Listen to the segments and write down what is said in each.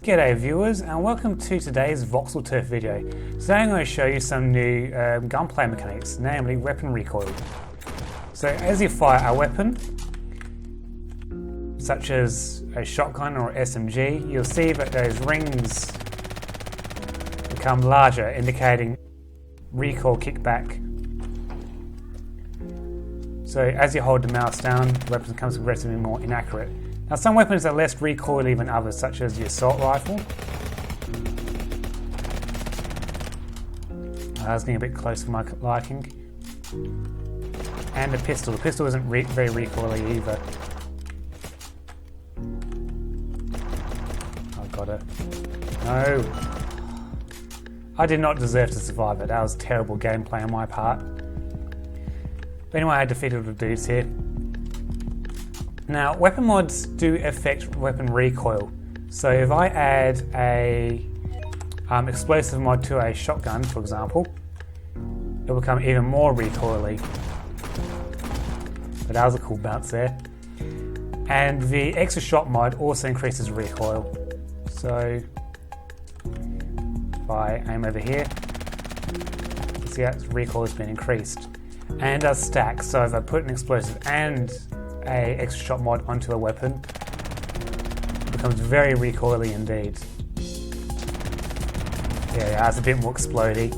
G'day viewers and welcome to today's Voxel Turf video. Today I'm going to show you some new gunplay mechanics, namely weapon recoil. So as you fire a weapon, such as a shotgun or SMG, you'll see that those rings become larger, indicating recoil kickback. So as you hold the mouse down, the weapon becomes progressively more inaccurate. Now some weapons are less recoily than others, such as the assault rifle. I was getting a bit close for my liking. And the pistol. The pistol isn't very recoily either. I got it. No! I did not deserve to survive it. That was terrible gameplay on my part. But anyway, I defeated the dudes here. Now, weapon mods do affect weapon recoil. So if I add a explosive mod to a shotgun, for example, it'll become even more recoily. But that was a cool bounce there. And the extra shot mod also increases recoil. So if I aim over here, you see that recoil has been increased. And it does stack, so if I put an explosive and a extra shot mod onto a weapon, it becomes very recoily indeed. Yeah, it's a bit more explodey.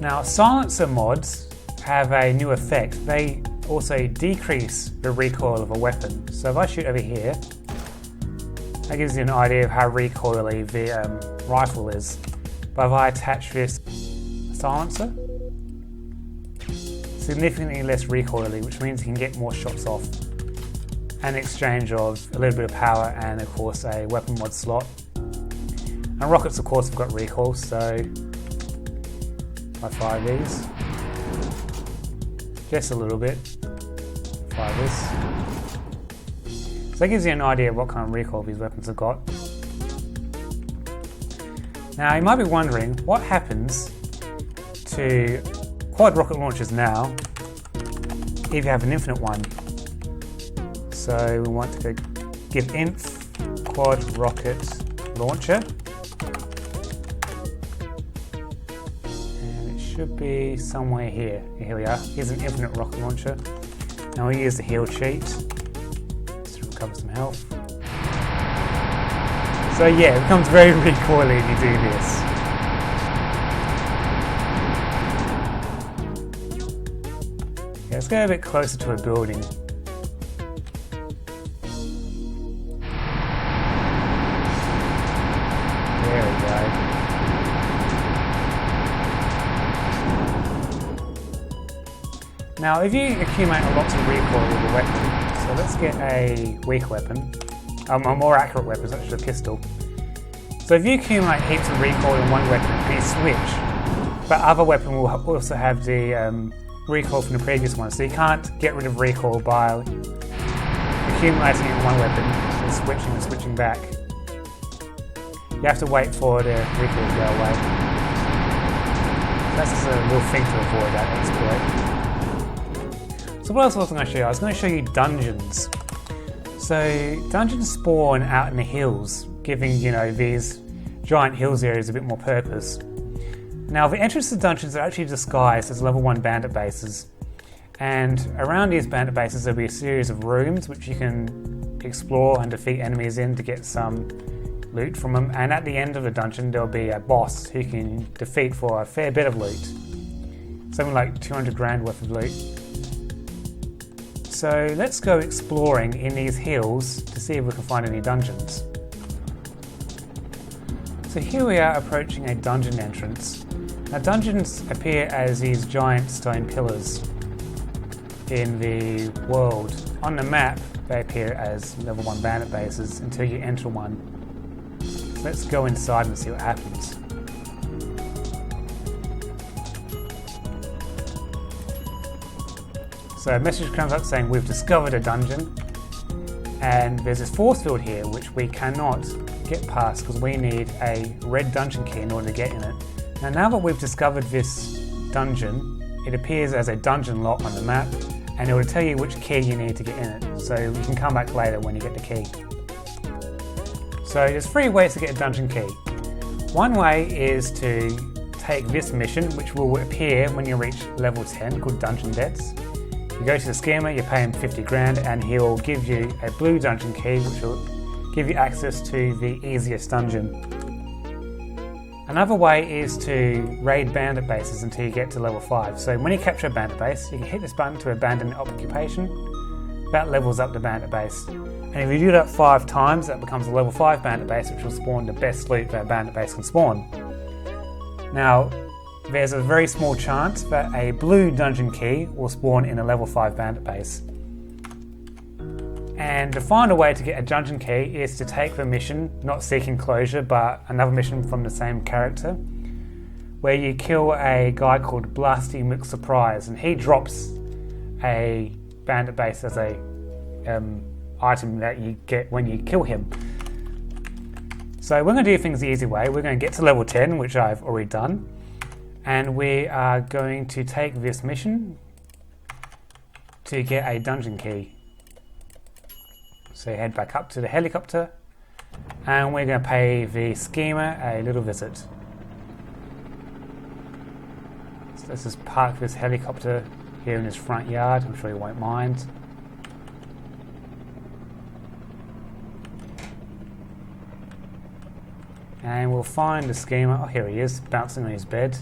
Now silencer mods have a new effect. They also decrease the recoil of a weapon. So if I shoot over here, that gives you an idea of how recoily the rifle is. But if I attach this silencer, significantly less recoily, which means you can get more shots off. An exchange of a little bit of power and of course a weapon mod slot. And rockets of course have got recoil, so if I fire these, just a little bit, fire this. So that gives you an idea of what kind of recoil these weapons have got. Now you might be wondering what happens to quad rocket launchers now if you have an infinite one. So we want to give inf quad rocket launcher, and it should be somewhere here. Here we are. Here's an infinite rocket launcher. Now we use the heal cheat to recover some health. So yeah, it becomes very recoily if you do this. Let's go a bit closer to a building. There we go. Now if you accumulate a lot of recoil with a weapon, so let's get a weak weapon, a more accurate weapon such as a pistol. So if you accumulate heaps of recoil in one weapon, you switch, but other weapon will also have the recoil from the previous one, so you can't get rid of recoil by accumulating it in one weapon and switching back. You have to wait for the recoil to go away. That's just a little thing to avoid that exploit. So what else was I going to show you? I was going to show you dungeons. So dungeons spawn out in the hills, giving these giant hills areas a bit more purpose. Now the entrance to dungeons are actually disguised as level 1 bandit bases, and around these bandit bases there'll be a series of rooms which you can explore and defeat enemies in to get some loot from them, and at the end of the dungeon there'll be a boss who you can defeat for a fair bit of loot, something like 200 grand worth of loot. So let's go exploring in these hills to see if we can find any dungeons. So here we are approaching a dungeon entrance. Now dungeons appear as these giant stone pillars in the world. On the map they appear as level 1 bandit bases until you enter one. So let's go inside and see what happens. So a message comes up saying we've discovered a dungeon, and there's this force field here which we cannot get past because we need a red dungeon key in order to get in it. Now that we've discovered this dungeon, it appears as a dungeon lock on the map, and it will tell you which key you need to get in it. So you can come back later when you get the key. So there's 3 ways to get a dungeon key. One way is to take this mission, which will appear when you reach level 10, called Dungeon Debts. You go to the schemer, you pay him 50 grand, and he'll give you a blue dungeon key, which will give you access to the easiest dungeon. Another way is to raid bandit bases until you get to level 5. So when you capture a bandit base, you can hit this button to abandon occupation. That levels up the bandit base. And if you do that 5 times, that becomes a level 5 bandit base, which will spawn the best loot that a bandit base can spawn. Now, there's a very small chance that a blue dungeon key will spawn in a level 5 bandit base. And the final way to get a dungeon key is to take the mission, not Seeking Closure, but another mission from the same character, where you kill a guy called Blasty McSurprise, and he drops a bandit base as a item that you get when you kill him. So we're going to do things the easy way. We're going to get to level 10, which I've already done, and we are going to take this mission to get a dungeon key. So head back up to the helicopter, and we're going to pay the schemer a little visit. So let's just park this helicopter here in his front yard. I'm sure he won't mind. And we'll find the schemer. Oh, here he is, bouncing on his bed.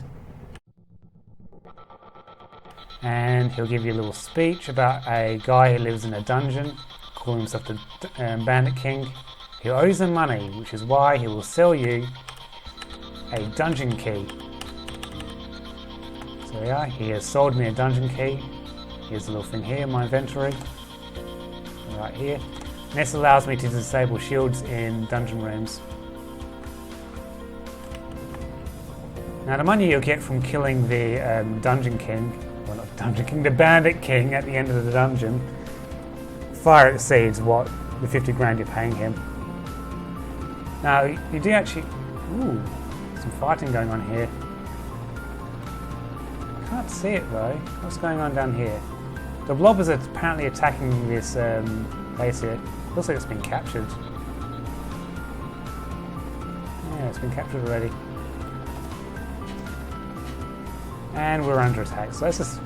And he'll give you a little speech about a guy who lives in a dungeon, calling himself the Bandit King, who owes him money, which is why he will sell you a dungeon key. So yeah, he has sold me a dungeon key. Here's a little thing here in my inventory, right here. And this allows me to disable shields in dungeon rooms. Now the money you'll get from killing the Dungeon King, well not the Dungeon King, the Bandit King at the end of the dungeon, far exceeds what the 50 grand you're paying him. Now you do actually, ooh, some fighting going on here. I can't see it though. What's going on down here? The blob is apparently attacking this base here. Looks like it's been captured. Yeah, it's been captured already. And we're under attack, so let's just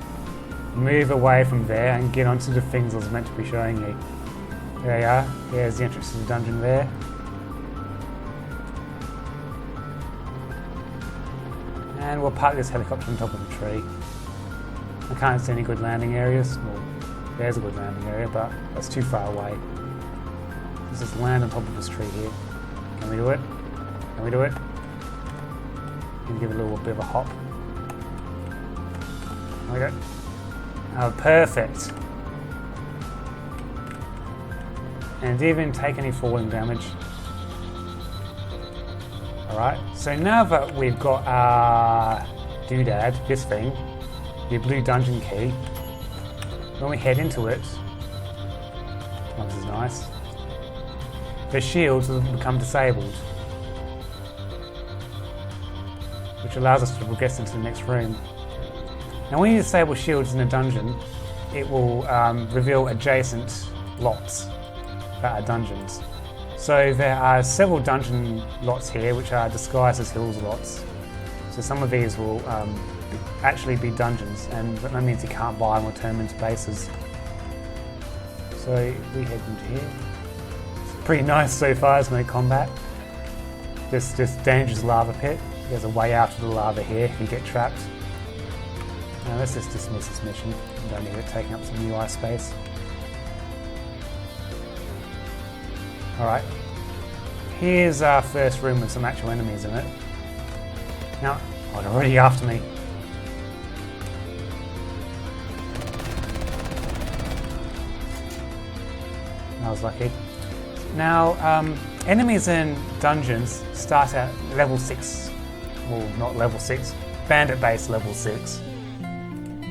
move away from there and get onto the things I was meant to be showing you. There you are, there's the entrance to the dungeon there. And we'll park this helicopter on top of the tree. I can't see any good landing areas. Well, there's a good landing area, but that's too far away. Let's just land on top of this tree here. Can we do it? Can we do it? Can give it a little bit of a hop. There we go. Oh, perfect. And didn't even take any falling damage. Alright, so now that we've got our doodad, this thing, the blue dungeon key, when we head into it, oh, this is nice, the shields will become disabled, which allows us to progress into the next room. Now when you disable shields in a dungeon, it will reveal adjacent lots that are dungeons. So there are several dungeon lots here which are disguised as hills lots. So some of these will actually be dungeons, and that means you can't buy them or turn them into bases. So we head into here. It's pretty nice so far, there's no combat. This dangerous lava pit. There's a way out of the lava here if you get trapped. Now let's just dismiss this mission. We don't need it taking up some UI space. Alright, here's our first room with some actual enemies in it. Now, oh, they're already after me. I was lucky. Now, enemies in dungeons start at level 6. Well, not level 6, bandit base level 6.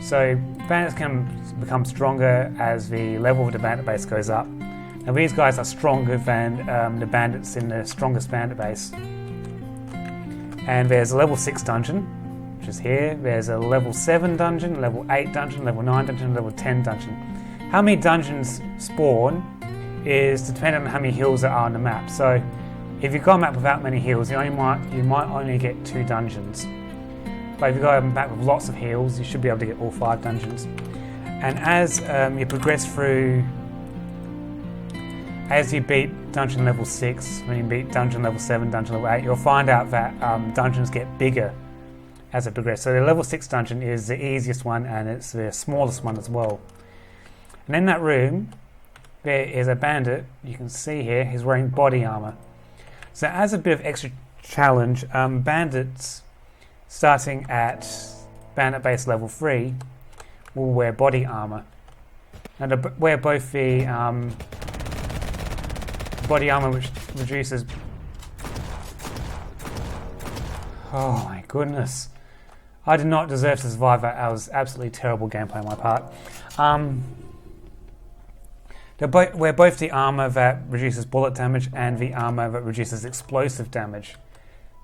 So bandits can become stronger as the level of the bandit base goes up. Now these guys are stronger than the bandits in the strongest bandit base. And there's a level 6 dungeon, which is here. There's a level 7 dungeon, level 8 dungeon, level 9 dungeon, level 10 dungeon. How many dungeons spawn is dependent on how many hills there are on the map. So If you've got a map without many heals, you might only get 2 dungeons. But if you've got a map with lots of heals, you should be able to get all 5 dungeons. And as you progress through, as you beat dungeon level 6, when you beat dungeon level 7, dungeon level 8, you'll find out that dungeons get bigger as it progresses. So the level 6 dungeon is the easiest one, and it's the smallest one as well. And in that room, there is a bandit. You can see here, he's wearing body armor. So as a bit of extra challenge, bandits starting at bandit base level 3 will wear body armor. And they wear both the body armor, which reduces... Oh my goodness. I did not deserve to survive that. That was absolutely terrible gameplay on my part. They wear both the armor that reduces bullet damage and the armor that reduces explosive damage.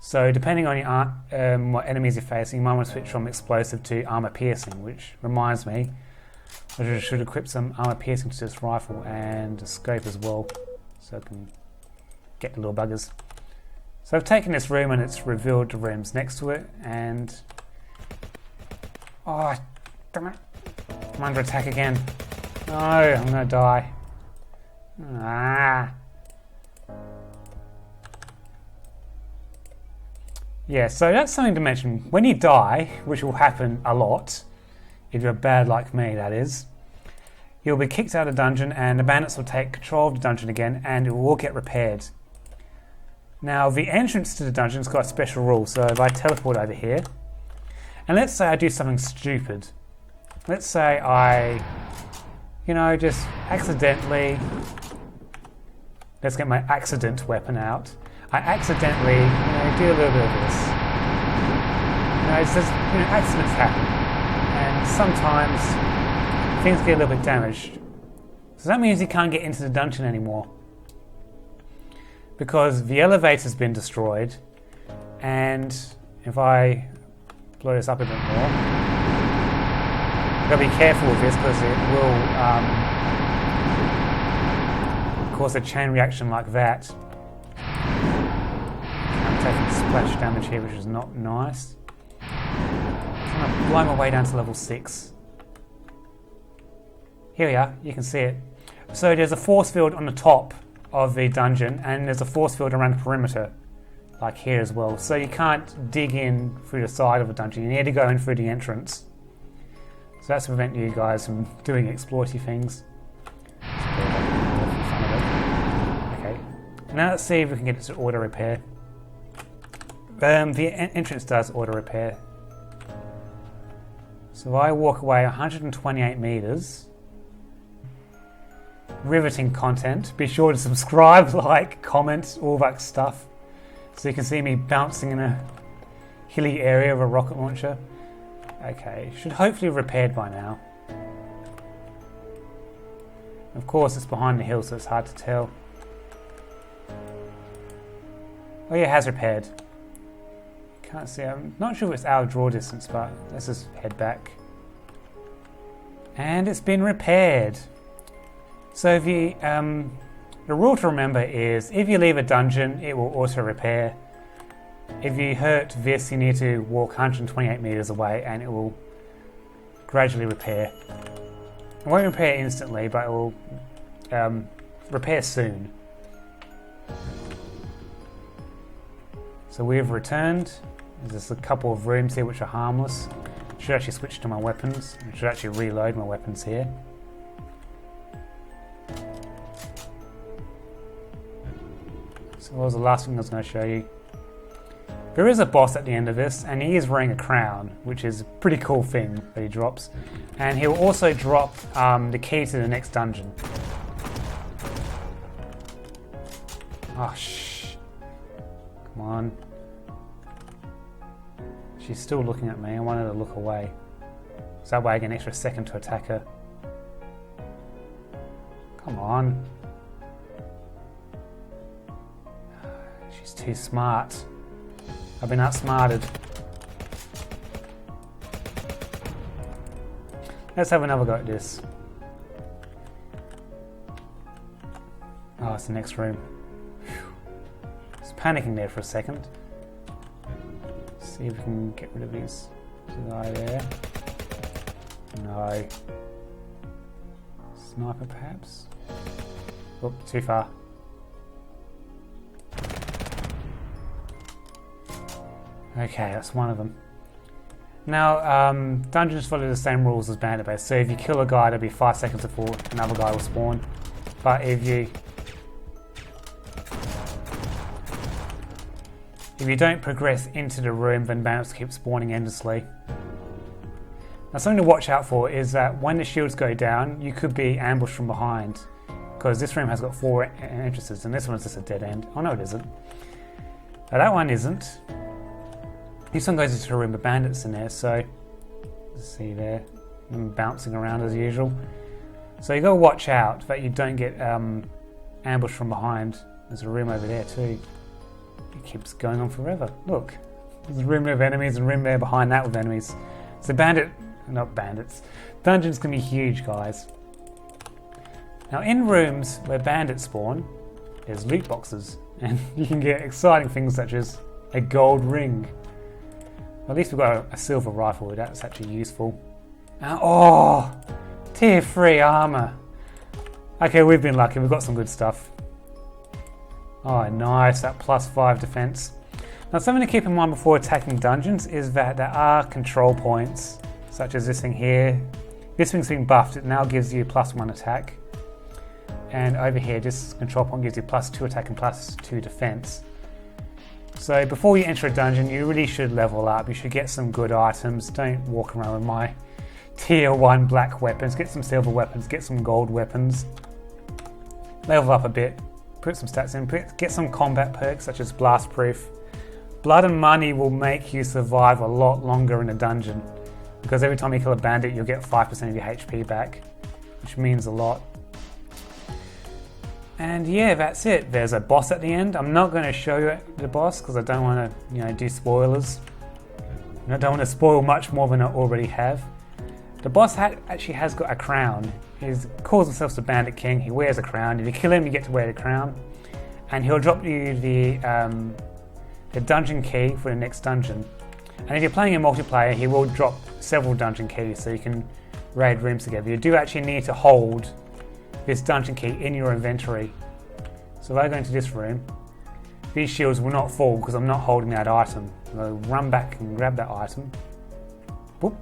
So depending on your what enemies you're facing, you might want to switch from explosive to armor piercing, which reminds me, I should equip some armor piercing to this rifle and a scope as well, so I can get the little buggers. So I've taken this room and it's revealed the rooms next to it, and oh damn it, I'm under attack again. No, I'm gonna die. Yeah, so that's something to mention. When you die, which will happen a lot, if you're bad like me, that is, you'll be kicked out of the dungeon and the bandits will take control of the dungeon again and it will all get repaired. Now, the entrance to the dungeon's got a special rule, so if I teleport over here, and let's say I do something stupid. Let's say I, just accidentally, let's get my accident weapon out. I accidentally, do a little bit of this. It's just, accidents happen. And sometimes things get a little bit damaged. So that means you can't get into the dungeon anymore. Because the elevator's been destroyed. And if I blow this up a bit more, you've got to be careful with this because it will cause a chain reaction like that. Taking splash damage here, which is not nice. I'm going to blow my way down to level 6. Here we are, you can see it. So there's a force field on the top of the dungeon, and there's a force field around the perimeter, like here as well. So you can't dig in through the side of the dungeon, you need to go in through the entrance. So that's to prevent you guys from doing exploity things. Okay, now let's see if we can get it to auto repair. The entrance does auto repair. So I walk away 128 meters. Riveting content. Be sure to subscribe, like, comment, all that stuff. So you can see me bouncing in a hilly area of a rocket launcher. Okay, should hopefully have repaired by now. Of course it's behind the hill, so it's hard to tell. Oh yeah, it has repaired. Can't see, I'm not sure if it's our draw distance, but let's just head back. And it's been repaired. So if you, the rule to remember is if you leave a dungeon, it will auto repair. If you hurt this, you need to walk 128 meters away and it will gradually repair. It won't repair instantly, but it will repair soon. So we've returned. There's a couple of rooms here which are harmless. I should actually switch to my weapons. I should actually reload my weapons here. So what was the last thing I was going to show you? There is a boss at the end of this, and he is wearing a crown, which is a pretty cool thing that he drops. And he'll also drop the key to the next dungeon. Oh, shh. Come on. She's still looking at me. I want her to look away. So that way I get an extra second to attack her. Come on. She's too smart. I've been outsmarted. Let's have another go at this. Oh, it's the next room. Whew. He's panicking there for a second. See if we can get rid of his guy there. No. Sniper perhaps? Oop, too far. Okay, that's one of them. Now, dungeons follow the same rules as Bandit Base. So if you kill a guy, there'll be 5 seconds before another guy will spawn. But if you don't progress into the room, then bandits keep spawning endlessly. Now, something to watch out for is that when the shields go down, you could be ambushed from behind, because this room has got 4 entrances, and this one's just a dead end. Oh no, it isn't. Now, that one isn't. This one goes into a room with bandits in there, so let's see there, them bouncing around as usual. So you got to watch out that you don't get ambushed from behind. There's a room over there too. It keeps going on forever. Look, there's a room with enemies and a room there behind that with enemies. So dungeons can be huge, guys. Now in rooms where bandits spawn, there's loot boxes, and you can get exciting things such as a gold ring. At least we've got a silver rifle, that's actually useful. Oh, tier 3 armor. Okay, we've been lucky, we've got some good stuff. Oh, nice, that +5 defense. Now, something to keep in mind before attacking dungeons is that there are control points, such as this thing here. This thing's been buffed, it now gives you +1 attack. And over here, this control point gives you +2 attack and +2 defense. So before you enter a dungeon, you really should level up. You should get some good items. Don't walk around with my tier 1 black weapons. Get some silver weapons, get some gold weapons. Level up a bit, put some stats in, get some combat perks such as blast proof. Blood and money will make you survive a lot longer in a dungeon, because every time you kill a bandit, you'll get 5% of your HP back, which means a lot. And yeah, that's it. There's a boss at the end. I'm not going to show you the boss because I don't want to, do spoilers. And I don't want to spoil much more than I already have. The boss actually has got a crown. He calls himself the Bandit King. He wears a crown. If you kill him, you get to wear the crown, and he'll drop you the dungeon key for the next dungeon. And if you're playing in multiplayer, he will drop several dungeon keys so you can raid rooms together. You do actually need to hold this dungeon key in your inventory. So if I go into this room, these shields will not fall because I'm not holding that item. I'll run back and grab that item. Whoop.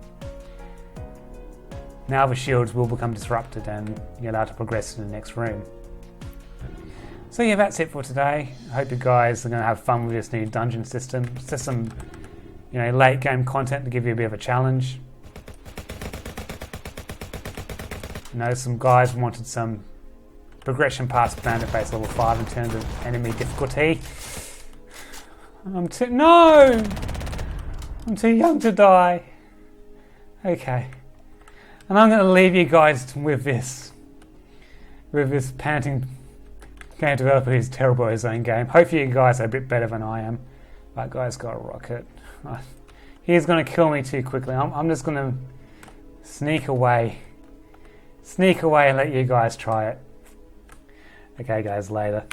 Now the shields will become disrupted and you're allowed to progress to the next room. So yeah, that's it for today. I hope you guys are going to have fun with this new dungeon system. It's just some, late game content to give you a bit of a challenge. Some guys wanted some progression past Bandit Base level 5 in terms of enemy difficulty. I'm too young to die. Okay. And I'm going to leave you guys with this panting game developer who's terrible at his own game. Hopefully you guys are a bit better than I am. That guy's got a rocket. He's going to kill me too quickly. I'm just going to sneak away and let you guys try it. Okay guys, later.